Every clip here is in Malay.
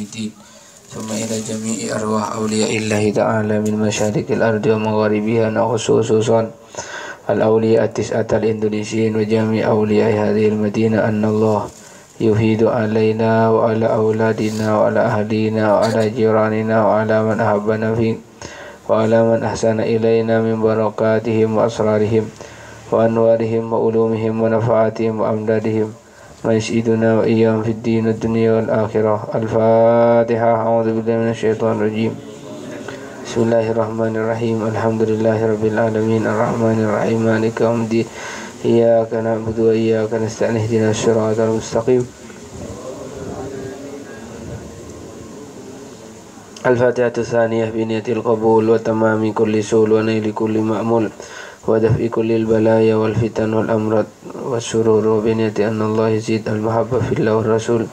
الدين ثم إلى جميع أرواح أولياء الله تعالى من مشارق الأرض ومغاربها خصوصا الأولياء التسعة الإندونيسيين وجميع أولياء هذه المدينة أن الله يفيد علينا وعلى أولادنا وعلى أهلينا وعلى جيراننا وعلى من أحبنا فيه وعلى من أحسن إلينا من بركاتهم وأسرارهم وأنوارهم وعلومهم ونفعاتهم وأمدادهم ويسعدنا وإياهم في الدين والدنيا والآخرة. الفاتحة. أعوذ بالله من الشيطان الرجيم. بسم الله الرحمن الرحيم. الحمد لله رب العالمين الرحمن الرحيم مالك يوم الدين إياك نعبد وإياك نستعين اهدنا الصراط المستقيم. الفاتحة الثانية بنية القبول وتمام كل سول ونيل كل مأمول ودفع كل البلايا والفتن والأمراض والسرور وبنية أن الله يزيد المحبة في الله والرسول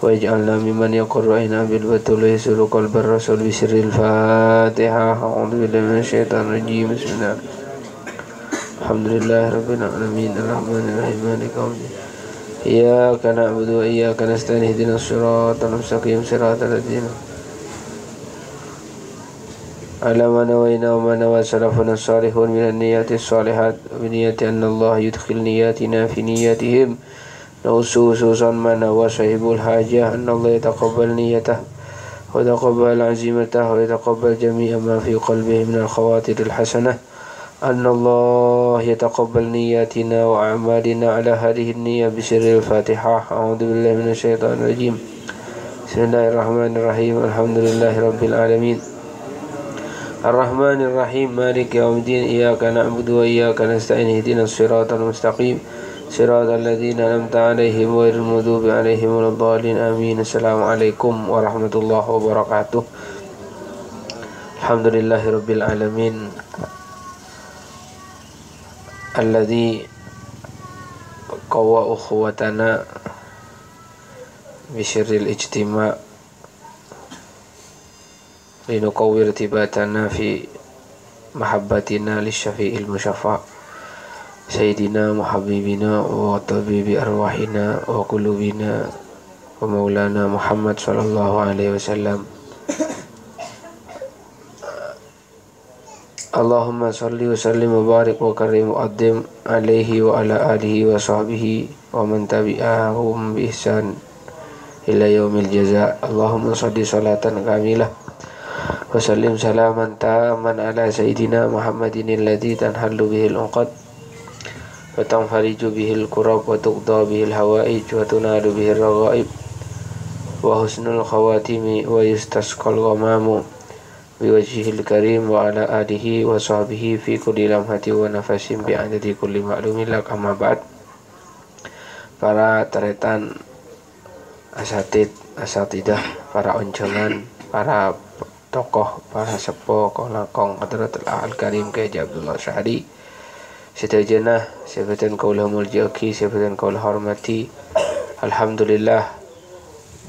ويجعلنا ممن يقر عينا بالبتول ويسر قلب الرسول بسر الفاتحة. أعوذ بالله من الشيطان الرجيم. بسم الله الحمد لله رب العالمين الرحمن الرحيم مالك يوم الدين إياك نعبد وإياك نستعين اهدنا الصراط المستقيم صراط الذين على ما نوينا وما نوى سلفنا الصالحون من النيات الصالحات بنية أن الله يدخل نياتنا في نياتهم خصوصا ما نوى صاحب الحاجة أن الله يتقبل نيته ويتقبل عزيمته ويتقبل جميع ما في قلبه من الخواطر الحسنة أن الله يتقبل نياتنا وأعمالنا على هذه النية بسر الفاتحة. أعوذ بالله من الشيطان الرجيم. بسم الله الرحمن الرحيم. الحمد لله رب العالمين الرحمن الرحيم مالك يوم الدين إياك نعبد وإياك نستعين اهدنا الصراط المستقيم صراط الذين أنعمت عليهم غير المغضوب عليهم ولا الضالين آمين. السلام عليكم ورحمة الله وبركاته. الحمد لله رب العالمين الذي قوى أخوتنا بسر الاجتماع لنقوي ارتباطنا في محبتنا للشفيع المشفع سيدنا وحبيبنا وطبيب أرواحنا وقلوبنا ومولانا محمد صلى الله عليه وسلم. اللهم صل وسلم وبارك وكرم وقدم عليه وعلى آله وصحبه ومن تبعهم بإحسان إلى يوم الجزاء. اللهم صل صلاة كاملة وسلم سلاما تاما على سيدنا محمد الذي تنحل به العقد وتنفرج به الكرب وتقضى به الحوائج وتنال به الرغائب وحسن الخواتم ويستسقى الغمام بوجهه الكريم وعلى آله وصحبه في كل لمحة ونفس بعدد كل معلوم لك. أما بعد. Para taretan asatidah, para oncongan, para tokoh, para sepuh, kolakong hadratul al-karim Kiai Abdullah Syahri sedajana sebatan kaulah muljaki sebatan kaulah hormati. Alhamdulillah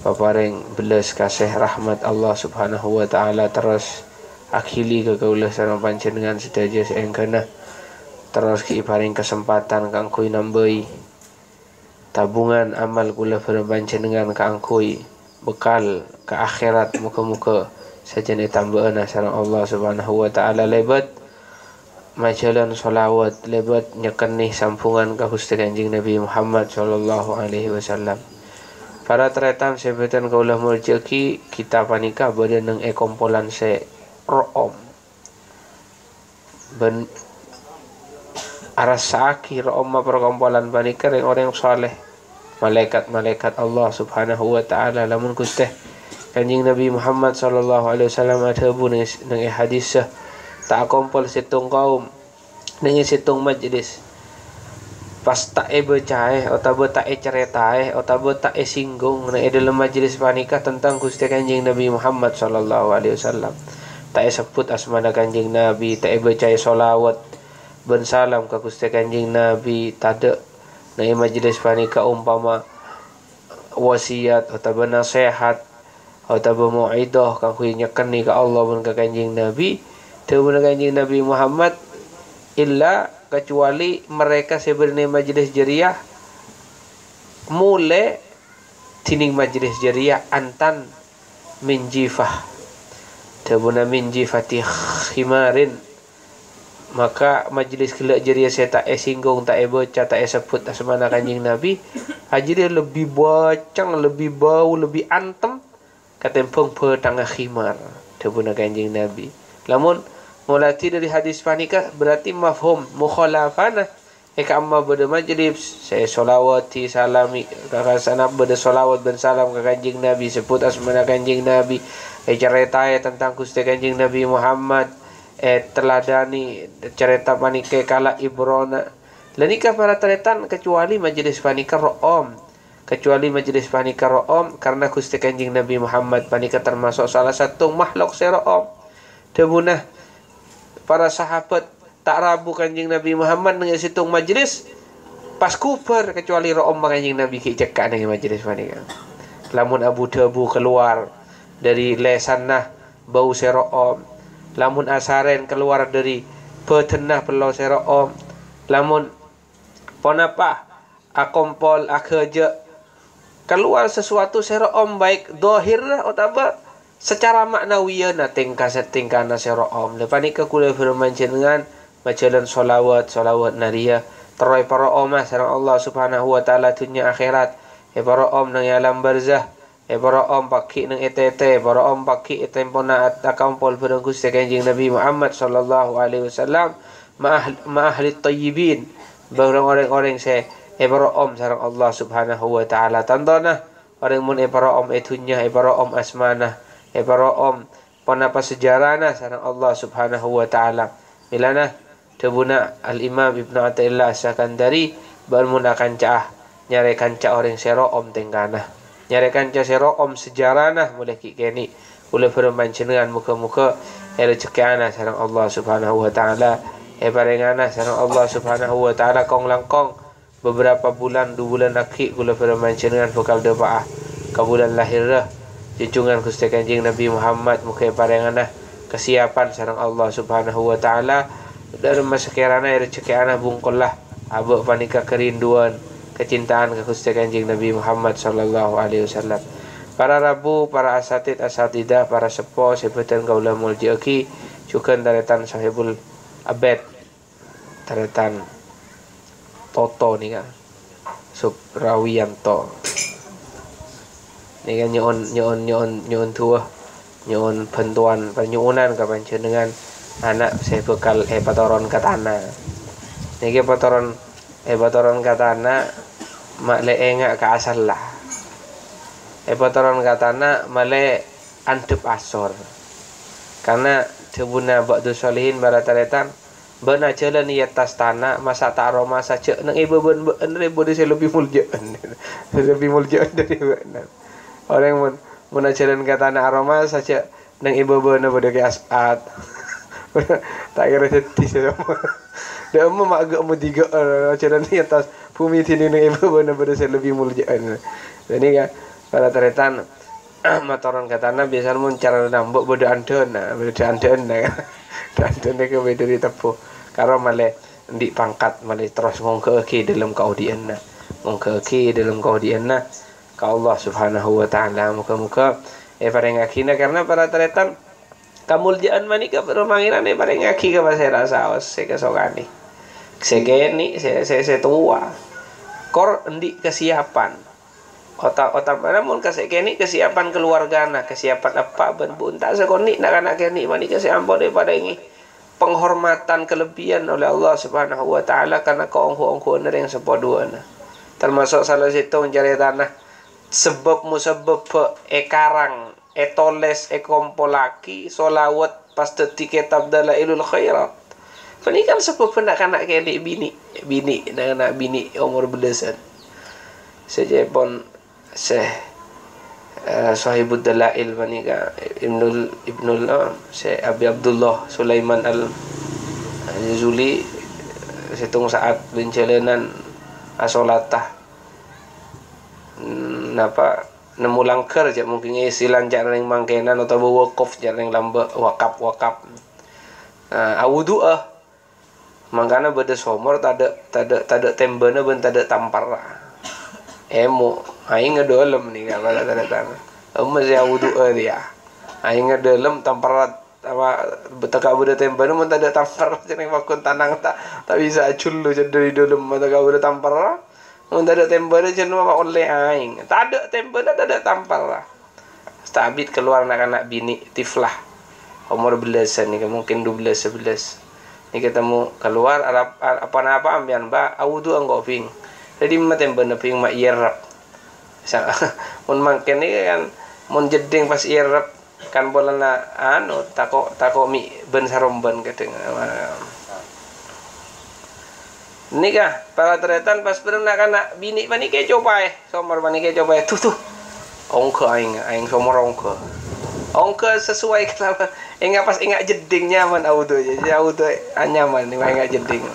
papareng belas kasih rahmat Allah subhanahu wa ta'ala terus akhili ke kaulah sareng panjenengan sedaja saengkeuna terus kiparing kesempatan kangkui nambahi tabungan amal kula panjenengan kangkui bekal ke akhirat muka-muka sajane tambahan sareng Allah subhanahu wa ta'ala lebat majalan solawat lebat nyekeni sampungan ka Gusti Kanjeng Nabi Muhammad sallallahu alaihi wasallam. Para tretan sebatan kaulah muljaki kita panika bade nang kompolan se room ben arasaki room ma perkompolan panika reng orang saleh malaikat-malaikat Allah subhanahu wa ta'ala lamun Gusti Kanjeng Nabi Muhammad sallallahu alaihi wasallam adhabu nang hadis tak kumpul situng kaum nang situng majlis pas tak becae atau tak ceritae atau tak singgung nang dalam majlis panika tentang Gusti Kanjeng Nabi Muhammad sallallahu alaihi wasallam tak sebut asmana Kanjeng Nabi tak becae selawat ben salam ka Gusti Kanjeng Nabi tade nang majlis panika umpama wasiat atau nasihat atau mau'idah kang nyekeni ka Allah pun ka Kanjeng Nabi teu Kanjeng Nabi Muhammad illa kecuali mereka sebenarnya majelis jariah mulai tining majelis jariah antan min jifah, tabuna min jifati khimarin, maka majlis kelak jeria saya tak singgung, tak baca, tak sebut asmana kanjing Nabi, haji dia lebih bacang, lebih bau, lebih antem katempung petang khimar tabuna kanjing Nabi. Lamun mulati dari hadis panika berarti mafhum mukhalafana amma beda majlis saya solawati salami kakasana beda solawat dan salam ke kanjing Nabi, sebut asmana kanjing Nabi, cerita tentang Gusti kanjing Nabi Muhammad, teladani cerita panika kala ibrona lanika para teretan kecuali majlis panika ro'om, kecuali majlis panika ro'om, karena Gusti kanjing Nabi Muhammad panika termasuk salah satu makhluk sero'om tabunah para sahabat tak rabu kanjing Nabi Muhammad dengan situng majlis pas kuper, kecuali ro'om kanjing Nabi ki cekak dengan majlis panika. Lamun Abu Dhabu keluar dari lesanah bau sero'om, lamun asaren keluar dari petenah pelau sero'om, lamun ponapa akompol akeja keluar sesuatu sero'om baik dohir otaba secara maknawiyana tingkah sero'om. Lepas ni ke kula firman jenengan macalan solawat naria terai para omah sareng Allah Subhanahu wa taala dunia akhirat, para om nang alam barzah, para om pakki nang etete, para om pakki tempona akampol bareng Gusti kanjing Nabi Muhammad sallallahu alaihi wasallam ma ahli tayyibin, bareng orang-orang se para om sareng Allah Subhanahu wa taala. Tandana orang mun para om dunia, para om asmanah, para om panapa sejarahna sareng Allah Subhanahu wa taala. Milana tabuna al-Imam Ibnu Athaillah As-Sakandari bermun akan cah nyare kanca orang sero om tenggana, nyare kanca sero om sejarahna mulai kini ule firman jenengan muka-muka rezekana sareng Allah Subhanahu wa taala, parengana sareng Allah Subhanahu wa taala kong langkong beberapa bulan 2 bulan lagi kula firman jenengan bakal doa ke bulan lahirah junjungan Gusti kanjing Nabi Muhammad, muka parengana kesiapan sareng Allah Subhanahu wa taala dari masa kirana rezeki anak bungkullah abuk panika kerinduan kecintaan ke Gusti kanjing Nabi Muhammad sallallahu alaihi wasallam. Para rabu, para asatidah, para sepo sebutan kaula muljiaki cukan taretan sahibul abed, taretan Toto ni kan Suprawiyanto ni kan nyon tua nyon bantuan penyuunan ke panjenengan anak saya bekal patoron katana niki patoron katana makle engak ke asal lah patoron katana male antep asor karena tebuna ba'du solihin barataretan bena jalan ni atas tanah masa tak aroma saja nang ibu ben bodi saya lebih muljaan dari benar orang mun jalan ke tanah aroma saja nang ibu ben bodi ke asat tak kira jadi semua. Dia mak agak mudiga jalan ni atas bumi sini nang ibu benar-benar saya lebih muljaan. Jadi kan para teretan matoran katana biasa mun cara nambok bodo andeun nah. Dan ke beda di tepu. Karo male di pangkat male terus ngongke dalam kaudieuna. Ngongke dalam kaudieuna ka Allah Subhanahu wa taala. Muka-muka pareng akina karena para teretan kamuljaan manika perumangiran pada ngaki ke bahasa rasaos saya kesokani segeni saya tua kor endi kesiapan otak namun kesegeni kesiapan keluargana kesiapan apa ben bun tak sekoni nak anak keni manika saya ampun daripada ini penghormatan kelebihan oleh Allah Subhanahu wa taala karena keongko-ongkoan yang sepoduana termasuk salah satu mencari tanah sebab musabab karang toles kompolaki solawat pas detik kitab dalailul khairat. Ini kan sebab anak-anak kayak bini anak bini umur belasan. Sejepon sahibud dalail manika Ibnul Abi Abdullah Sulaiman Al-Jazuli situng saat bencelenan asolatah napa nemu langker je mungkin isilan jarang mangkenan atau wakaf jarang lamba wakap awudu'ah mangkana beda somor tada tembana ben tada tampar emo aing ngedolem nih kalau tada tanah masih awudu'ah dia Aing dalam tamparat apa betaka budak temper mun tak ada tampar ceneng bakun tanang tak bisa acul lu jadi dalam betaka budak tampar mun tak ada temper ceneng apa oleh aing tak ada temper tak ada tampar lah stabit keluar anak-anak bini tiflah umur belasan ni mungkin 12 11 ni ketemu keluar apa ambian ba audu anggo ping jadi mah temper na ping mak yerap mun mangken ni kan mun jeding pas yerap kan bola na tako mi ben saromban kadang nikah para teretan pas pernah nak bini bani ke coba somor bani ke coba tuh ongke aing somor ongke sesuai kenapa pas ingat jeding nyaman auto jadi auto nyaman ni ingat jeding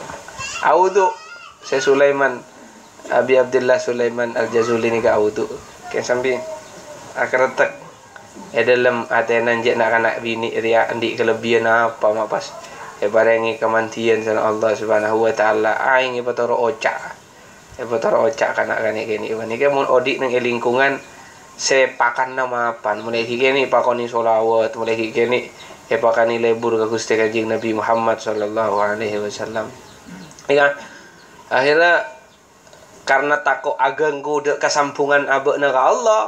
auto saya Sulaiman Abi Abdullah Sulaiman Al-Jazuli ni ke auto kan sampai akretek dalam atenan je nak bini ria andik kelebihan apa mak pas barengi kemantian sana Allah Subhanahu wa taala aing patoro ocak kanak-kanak kene ini kan mun odik nang lingkungan sepakan nama pan mulai kene pakoni solawat mulai kene pakani lebur ka Gusti Kanjeng Nabi Muhammad sallallahu alaihi wasallam ya akhirnya karena takut aganggu dek kesambungan abekna ka Allah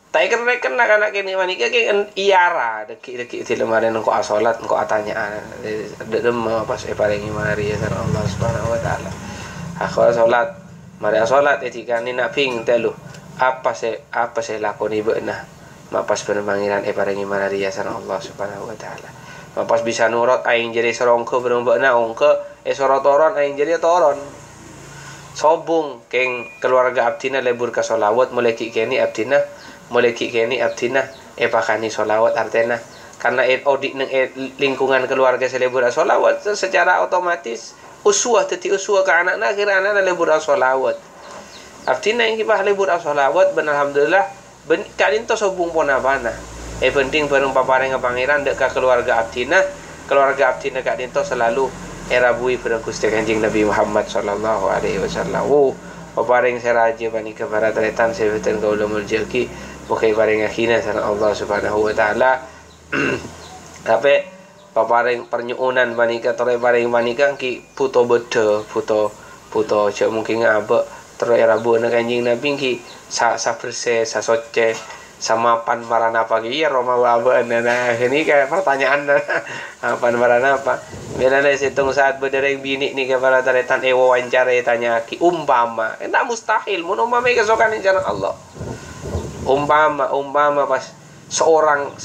tak ikan anak kini manika kan iara deki di lemari engkau asolat engkau atanyaan dem pas paling mari ya Allah Subhanahu wa taala aku asolat mari asolat etika ni nak ping telu apa saya lakoni beunah mapas penambangiran paling mari ya Allah Subhanahu wa taala mapas bisa nurut aing jadi serongko beunah ongke sorotoron aing jadi toron sobung keng keluarga abdina lebur ka solawat mulai kini abdina pakani solawat artena karena audit neng lingkungan keluarga selebur solawat secara otomatis uswah teti uswah ke anak-anak kira anak lebur solawat artinya yang kita lebur solawat ben alhamdulillah ben kalin to sobung ponabana penting bareng papareng pangeran dek ka keluarga abdina kadin to selalu erabui pada Gusti Kanjeng Nabi Muhammad sallallahu alaihi wasallam papareng seraja bani ke barat retan sebetan ka ulamul jeki bukai paring akhina sana Allah Subhanahu wa taala tapi paparing pernyuunan banika tore paring banika ki puto bede puto cek mungkin ngabe tore rabu na Kanjeng Nabi ki sa berse sa soce sama pan marana apa ki ya Roma wabe nah ini kayak pertanyaan pan marana apa bila na situng saat bedereng bini ni ke para taretan wawancara tanya ki umpama tak mustahil mun umpama kesokan jalan Allah umpama pas seorang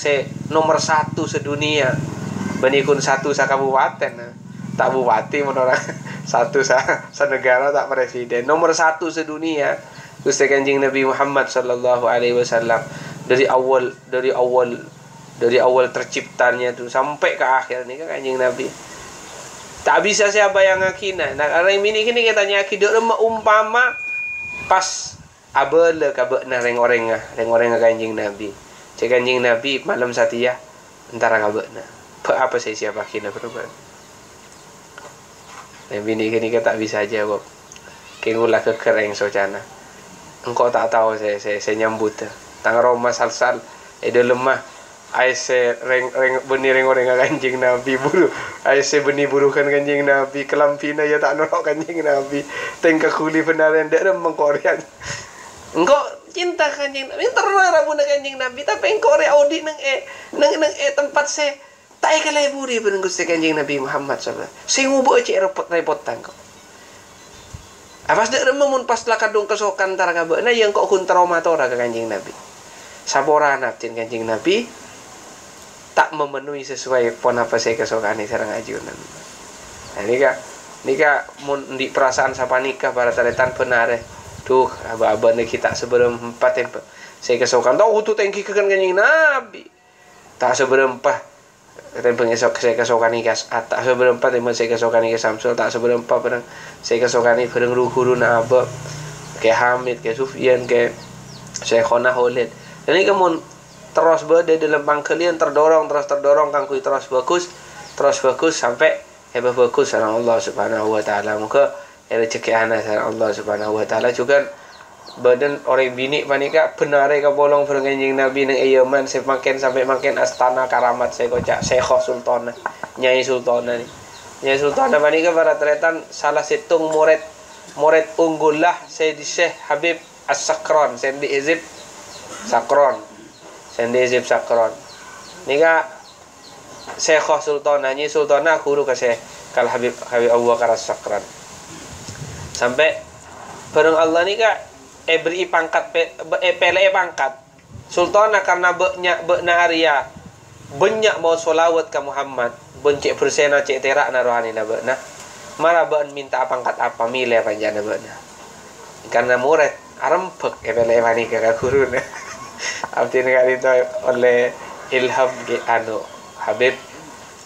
nomor 1 sedunia benikun 1 sa kabupaten tak bupati menurut 1 sa negara tak presiden nomor 1 sedunia Gusti Kanjeng Nabi Muhammad sallallahu alaihi wasallam dari awal terciptanya tu sampai ke akhir ni kan Kanjeng Nabi tak bisa saya bayangkan nah karena ini katanya akidah umpama pas abele kabekna reng-oreng Kanjeng Nabi. Cek Kanjeng Nabi malam satya antara kabekna. Apa saya siapa kina berubah. Bini kini tak bisa jawab. Kengulah kekereng socana. Engkau tak tahu saya nyambut. Tang Roma sal-sal lemah. Aise beni reng-oreng Kanjeng Nabi buru. Aise beni burukan Kanjeng Nabi kelampina ya tak nolok Kanjeng Nabi. Tengka kuli benaran dak mengkorean. Engkau cinta Kanjeng Nabi terus rabu Kanjeng Nabi tapi engkau audit nang tempat saya tak keleburi ben Gusti Kanjeng Nabi Muhammad sallallahu alaihi wasallam sing ubo cek repot-repotan kok apas dak remun pas lakadung kesokan tar kabena yang kok kun trauma tora ke Kanjeng Nabi saborana tin Kanjeng Nabi tak memenuhi sesuai pon apa saya kesokane sareng ajunan nika mun di perasaan sapanika para taretan benar tuh aba-aba ni kita sebelum 4 tempat saya kesokan tahu tu tengki kekan Kanjeng Nabi tak seberempah tempat esok saya kesokan ni kas tak seberempah tempat saya kesokan ni Samsul tak seberempah barang saya kesokan ni barang ruhuruna aba ke Hamid ke Sufyan ke Syekhona Khalid dan ini kemun terus berada dalam pangkalian terdorong kangkui terus bagus sampai hebat bagus sama Allah Subhanahu wa taala muka rezeki anak Allah Subhanahu wa taala juga badan orang bini panika benar ka bolong Kanjeng Nabi nang Yaman semakin sampai makin astana karamat saya kocak Syekh Sultana Nyai Sultana ni. Nyai Sultana panika para tretan salah situng murid unggul lah Sayyidi Syekh Habib As-Sakron Sendi Izib Sakron nika Syekh Sultana Nyai Sultana guru ka Syekh kal Habib Abu Bakar As-Sakron sampai bareng Allah nika beri pangkat pele pangkat Sultana karena bekna Arya banyak mau solawat ke Muhammad bencik bersena cek terak na rohani na bekna marah ben minta pangkat apa milih panjana bekna karena murid arempek pele mani ke guru na arti negara itu oleh ilham ke Habib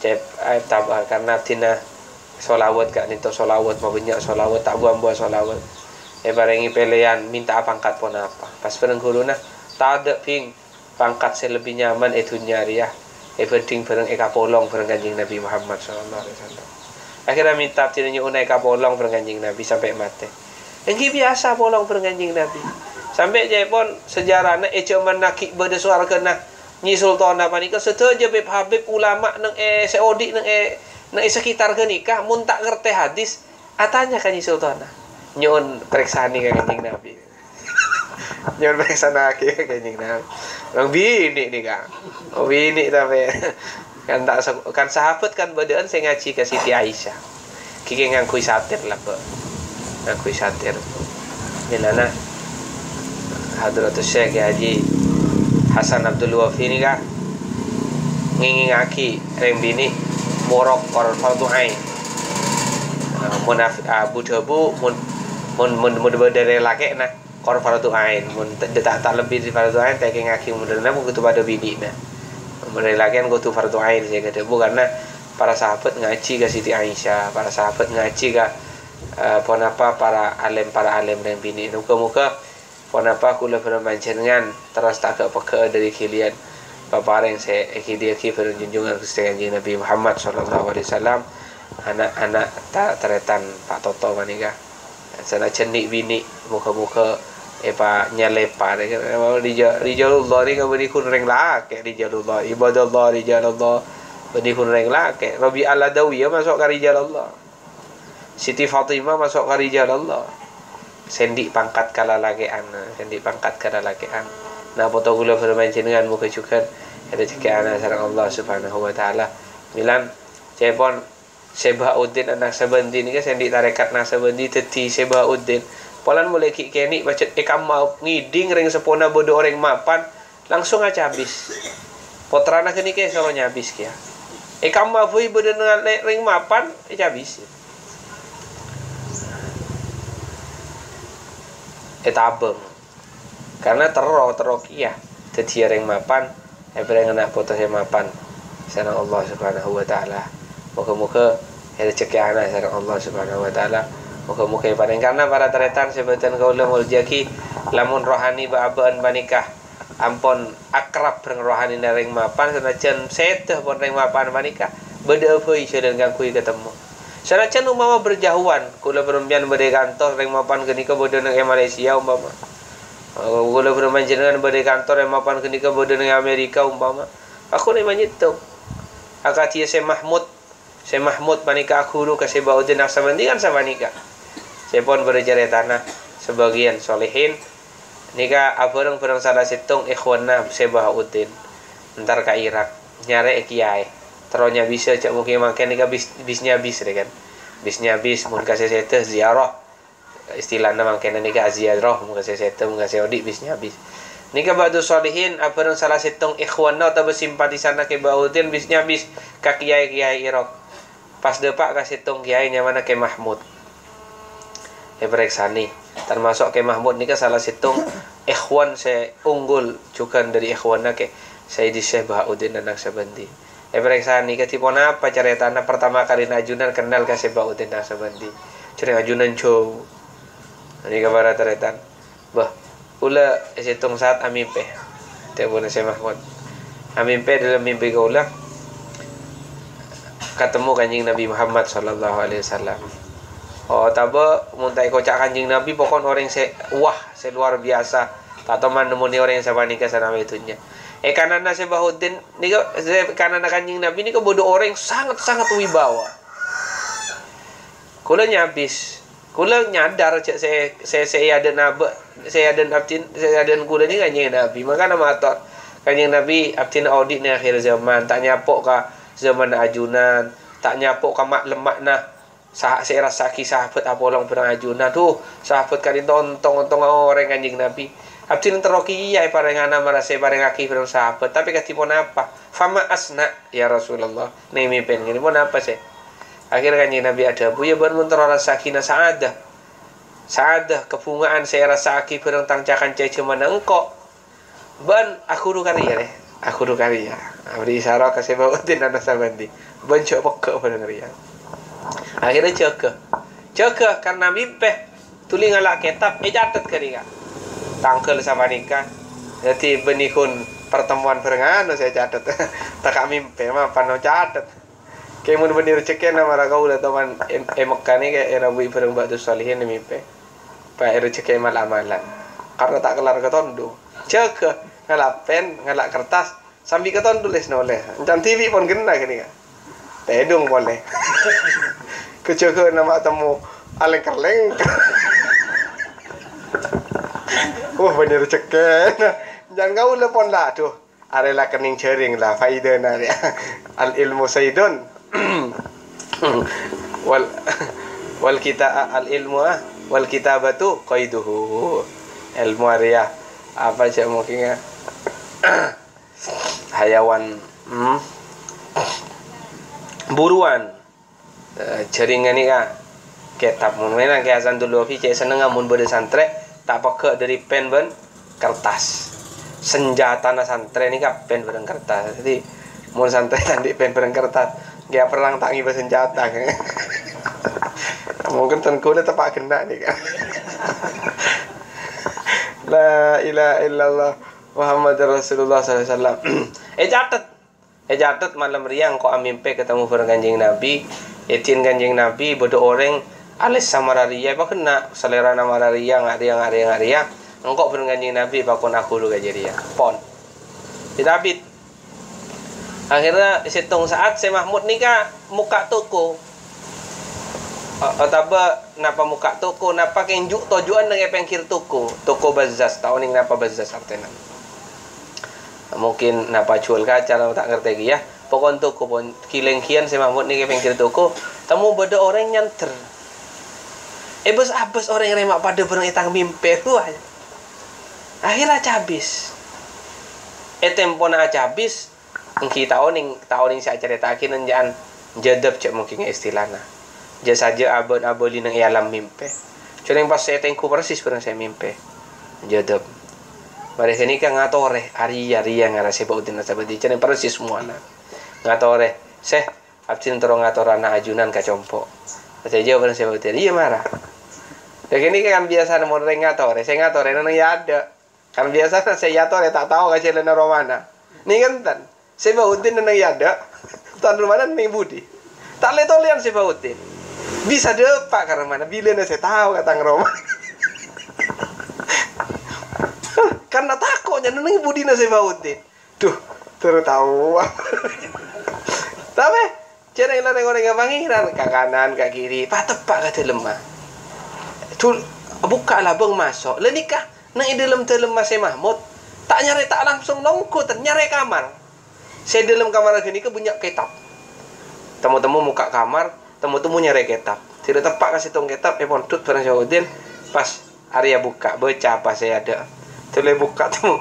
cek tabah karena tina solawat kan itu solawat mau banyak solawat tak buang-buang solawat barengi pelean minta pangkat pun apa pas pengguru nah tak ada ping pangkat selebih nyaman itu nyari ya penting bareng eka polong bareng Kanjeng Nabi Muhammad sallallahu alaihi wasallam akhirnya minta tiranya unai eka polong bareng Kanjeng Nabi sampai mati yang biasa polong bareng Kanjeng Nabi sampai jai pun sejarahnya cuman nakik berde suara kena Nyi Sultan apa nikah setuju Habib ulama nang seodi nang sekitar kenikah mun tak ngerti hadis atanya kan Nyi Sultan nyon periksani ke Kanjeng Nabi. Nyon periksana ke Kanjeng Nabi. Bang bini nih Kang. Oh bini tapi kan tak kan sahabat kan badan saya ngaji ke Siti Aisyah. Kiki ngangkui satir lah, Pak. Ngangkui satir. Milana Hadratus Syekh Haji Hasan Abdul Wafi ini Kang. Ngingingaki reng bini morok kor fardu ain. Munafik Abu Dhabu mun dari laki nah kor fardu ain mun tak lebih di fardu ain tak ngaki moderna mun kutu pada bini nah mun dari laki kan kutu fardu ain saya kata bukan nah para sahabat ngaji ke Siti Aisyah para sahabat ngaji ke pon apa para alim dan bini muka-muka pon apa kula permanjenengan terus tak peka dari kalian papareng saya dia ki junjungan Gusti Kanjeng Nabi Muhammad sallallahu alaihi wasallam anak-anak tak teretan Pak Toto manika sana cenik bini muka-muka pak nyalepa Rijalullah ni kan beri kun reng lake Rijalullah ibadallah Rijalullah beri kun reng lake Rabi Al-Adawi masuk ke Rijalullah Siti Fatimah masuk ke Rijalullah sendi pangkat kala lakean nah foto gula bermain dengan muka juga ada cekik anak sarang Allah subhanahu wa ta'ala milan cepon Sebahuddin anak Sabandi ni kan sendi tarekat nak Sabandi teti Sebahuddin polan mulai kini macet ekam mau ngiding ring sepona bodo orang mapan langsung aja habis potrana kini ke soalnya habis kia ekam mau fui bodo dengan ring mapan aja habis etabeng karena terro kia teti ring mapan bereng anak foto mapan sana Allah subhanahu wa ta'ala muka-muka ada cekik anak sarang Allah subhanahu wa ta'ala muka-muka paling karena para teretan sebutan kaula muljaki lamun rohani ba'abaan banikah ampun akrab bereng rohani naring mapan senajan seteh pun ring mapan banikah beda apa isya dan gangkui ketemu senajan umpama berjauhan kula berembian beda kantor ring mapan kenika bodoh nang Malaysia umpama kula bermanjenengan beda kantor ring mapan kenika bodoh nang Amerika umpama aku ni manyitung akatia Syekh Mahmud panika aku ke Sebahuddin Naqsabandi kan sama nikah. Saya pun berjari tanah sebagian solehin nikah abareng-bareng salah situng ikhwana Sebahuddin ntar ke Irak nyare kiai teronya bisa cak mungkin makan nikah bisnya bis kan bisnya bis mun kasih seteh ziarah istilahnya makan nikah ziarah mun kasih seteh mun kasih odik bisnya bis nikah ba'du solehin abareng salah situng ikhwana atau bersimpatisan ke Sebahuddin bisnya bis ke kiai Irak pas depak kasih tung kiai mana ke Mahmud periksani termasuk ke Mahmud ni ke salah situng ikhwan saya unggul juga dari ikhwan ke Sayyidi Syekh Bahuddin Naqsabandi periksani ke tipe apa ceritanya pertama kali najunan kenal ke Syekh Bahuddin Naqsabandi cerita ajunan cow ini kabar teretan bah ula situng saat amimpe tiap bulan Syekh Mahmud amimpe dalam mimpi kaulah ketemu Kanjeng Nabi Muhammad sallallahu alaihi wasallam Oh, taba muntai kocak kanjing Nabi pokon orang wah, luar biasa. Tak tahu mana muni orang yang sama nikah sana itunya. Kanana Sebahuddin ni kanana kanjing Nabi ni bodoh orang yang sangat wibawa. Kula nyabis. Kula nyadar cak saya ada naba, saya ada abtin, saya ada kula ni kanjing Nabi. Maka nama atot kanjing Nabi abtin audit ni akhir zaman. Tak nyapok ka zaman ajunan, tak nyapok ka mak lemak nah. Saya rasa kisah sahabat apolong perang ajunan tuh sahabat kali tontong orang kanjing Nabi abdin teroki ya parengana marase pareng aki perang sahabat tapi katipun apa fama asna ya Rasulullah nih mimpin ini pun apa sih akhirnya kanjing Nabi ada buya ban mun terora sakinah saadah kebungaan saya rasa aki perang tangcakan cece mana engkau ban aku du karya abdi isyarat kasih bawa din anak sabandi ban cok pekak pada ngerian. Akhirnya ceke karena mimpi tuli ngalak kitab catat ke dia tangkel sama nikah jadi benikun pertemuan berengan saya catat tak mimpi mah pano catat kayak mun bener ceken nama rakau lah teman emokani kayak era bui bereng batu salihin mimpi pak era ceken malam-malam karena tak kelar ketondo ceke ngalak pen ngalak kertas sambil ketondo tulis noleh dan TV pun kena gini kan tedung boleh kejaga nama temu aleng-keleng. Bener ceken. Jangan kau lepon lah tuh. Arela kening cering lah faedah nari. Al ilmu saidun. wal kita al ilmu wal kitabatu qaiduhu. Ilmu area apa sih mungkin hayawan buruan jaringan ni kan kitab mun memang kayak asan dulu cek seneng amun bade santre tak pakai dari pen ben kertas senjata na santre ni kan pen ben kertas jadi mun santre tadi pen ben kertas dia perang tak ngiba senjata kan mungkin tengku dah tepak kena ni kan la ilaha illallah Muhammad Rasulullah sallallahu alaihi wasallam catat malam riang kok amimpe ketemu bareng kanjing Nabi etin kanjing Nabi bodoh orang alis samararia apa kena selera nama raria ngaria engkau bareng kanjing Nabi pakon aku lu gajeria pon David akhirnya hitung saat si Mahmud nikah muka toko ataba napa muka toko napa kenjuk tujuan dengan pengkir toko bazas tahun ini napa bazas artinya mungkin napa jual kaca tak ngerti ya pokon toko pun kilengkian si Mahmud ni ke pengkir toko temu beda orang nyanter bos abis orang yang remak pada barang itang mimpi wah akhirnya cabis tempo na cabis engki tahun yang saya ceritakin jangan jadab cek mungkin istilahnya jasa saja abon-aboli nang alam mimpi cuma yang pas saya tengku persis barang saya mimpi jadab mereka ni kan ngatore Arya ngara sebab utin nasabah di cina persis semua na ngatore absin terong ngator anak ajunan kacompo saya jawab orang sebab utin iya marah jadi ni kan biasa mau ngatore saya ngatore nang ya ada kan biasa saya ngatore tak tahu kacau lena romana ni kan tan sebab utin nang ya ada tan romana ni budi tak letolian sebab utin bisa depak karena mana bila saya tahu kata romana karena takutnya neneng budina saya bautin tuh tertahu tapi cara yang orang pangiran ke kanan ke kiri patepak ke lemah tuh buka lah bang masuk lenikah nang dalam lemah saya Mahmud tak nyari tak langsung nongko nyari kamar saya dalam kamar gini ke bunyak kitab temu-temu muka kamar temu-temu nyari kitab tidak tepat kasih tong kitab pon tut barang Saudin pas Arya buka baca apa saya ada tule buka tuh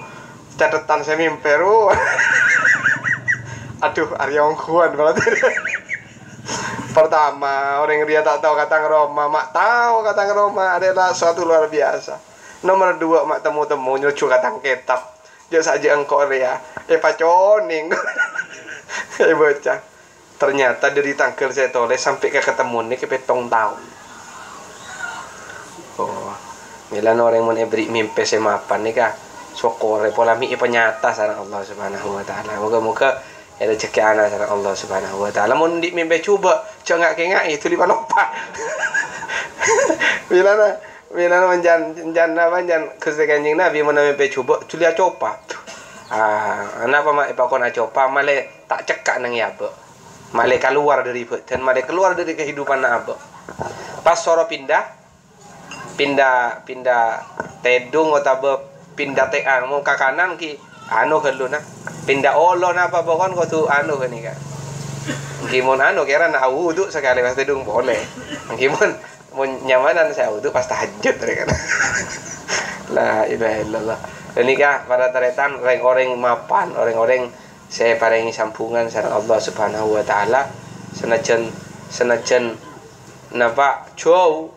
catatan saya mimpi aduh Arya ongkuan banget pertama orang dia tak tahu kata Roma mak tahu kata Roma adalah suatu luar biasa nomor 2 mak temu-temu nyucu kata kitab dia saja engkau Arya paconing baca ternyata dari tanggal saya tulis sampai ke ketemu nih ke petong tahun Milan orang mun ebri mimpi semapan nih kah sokore pola mi penyata sareng Allah Subhanahu wa taala. Moga-moga ada rezeki ana sareng Allah Subhanahu wa taala. Mun di mimpi coba jangan kengak itu lipan opa. Bila menjan Gusti Kanjeng Nabi mename pe coba culia copa. Anak apa mak ipakon copa male tak cekak nang ya be. Male keluar dari dan male keluar dari kehidupan nak apa. Pas soro pindah tedung atau pindah tean mau ke kanan ki anu kelu na pindah olon apa pokon kau tu anu kan ni kan. Gimon anu kira nak wudu sekali pas tedung boleh. Gimon mau nyamanan saya wudu pas tahajud kan. La ilaha illallah. Dan nikah para taretan orang-orang mapan, orang-orang saya paringi sampungan sareng Allah Subhanahu wa taala senajan napa jauh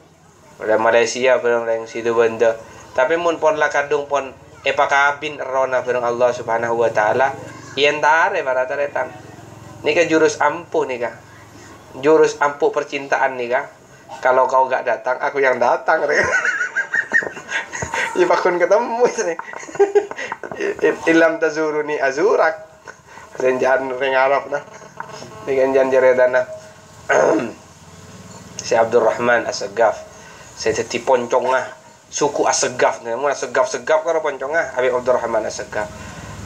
dari Malaysia barang yang situ benda. Tapi mun pon la kadung pon pakabin rona barang Allah Subhanahu wa taala yen tare para taretan. Nikah jurus ampuh nikah. Jurus ampuh percintaan nikah. Kalau kau gak datang, aku yang datang. Ipakun ketemu nih. Ilam tazuruni azurak. Renjan ring Arab nah. Dengan jan jeredana. Si Abdurrahman As-Saggaf. Saya teti poncongah suku As-Saggaf. Mun As-Saggaf karo poncongah Habib Abdurrahman As-Saggaf.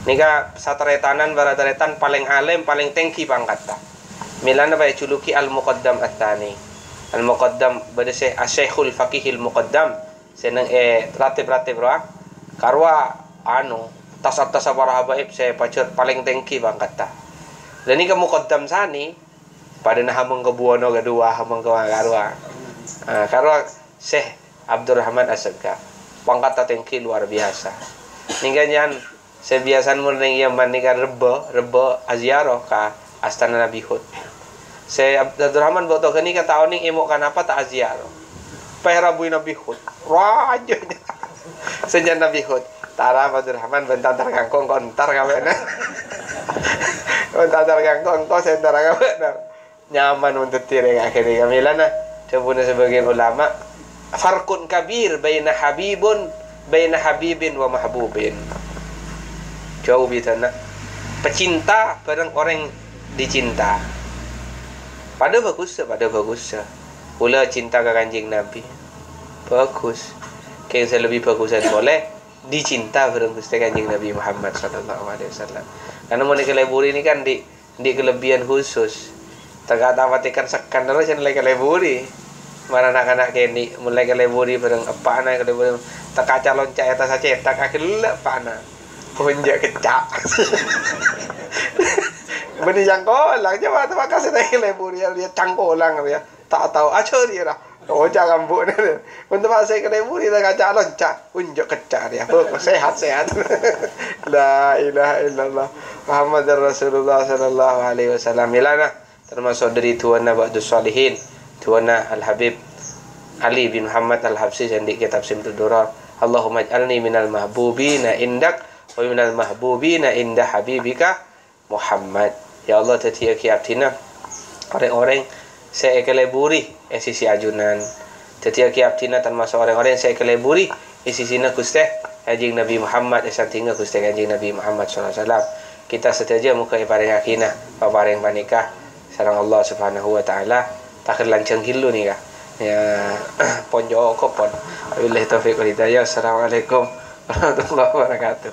Nika sataretanan barataretan paling alim paling tinggi pangkatna. Milana bae culuki Al-Muqaddam At-Tani. Al-Muqaddam bade Asy-Syekhul Faqihil Muqaddam. Seneng ratib-ratib roa. Karwa anu tas-tas para habaib saya pacet paling tinggi pangkatna. Dan ini Muqaddam sani pada nah hameng kebuono kedua hameng ke karwa. Karwa Syekh Abdurrahman As-Saggaf. Pangkat tinggi luar biasa. Ningganyan sebiasan murning yang bandingkan rebo aziarah ka Astana Nabi Hud. Saya Abdurrahman boto kini kata tahun ini emok kenapa tak aziarah. Pehrabu Nabi Hud. Raja. Senjan Nabi Hud. Tara Abdurrahman bentar kangkong kontar kawena. Bentar kangkong kau sentar kawena. Nyaman untuk tireng akhirnya kamilana. Sebuna sebagian ulama farqun kabir baina habibin wa mahbubin. Jauh bitana. Pecinta bareng orang dicinta. Pada bagus. Ula cinta ke Kanjeng Nabi. Bagus. Kayak saya lebih bagusan boleh dicinta bareng Gusti Kanjeng Nabi Muhammad sallallahu alaihi wasallam. Karena mau keleburi ini kan di kelebihan khusus. Tagata matikan sekan terus yang lagi keleburi. Mana anak-anak kini mulai keleburi bareng apa anak keleburi tak kaca loncat atas cetak akhirnya pana. Punjak kecak. Beni jangkolang coba tu makasih dah keleburi dia cangkolang dia. Tak tahu aja dia dah. Oh jangan buat ni. Untuk masa keleburi tak kaca loncat punjak kecak dia. Sehat. La ilaha illallah Muhammadur Rasulullah sallallahu alaihi wasallam. Milana termasuk dari tuanna ba'dus salihin. Tuanna Al-Habib Ali bin Muhammad Al-Habsyi yang di kitab Simtud Durar. Allahumma ij'alni minal mahbubina indak wa minal mahbubina inda habibika Muhammad. Ya Allah tetiaki abdina orang-orang saya keleburi sisi ajunan. Tetiaki abdina termasuk orang-orang saya keleburi sisina Gusti Kanjeng Nabi Muhammad esantinga Gusti Kanjeng Nabi Muhammad sallallahu alaihi wasallam. Kita setuju muka iparing akinah paparing panikah sareng Allah Subhanahu wa taala. Takhir lancang gilu ni kah? Ya, ponjo kopon. Wabillahi taufiq wal hidayah. Assalamualaikum warahmatullahi wabarakatuh.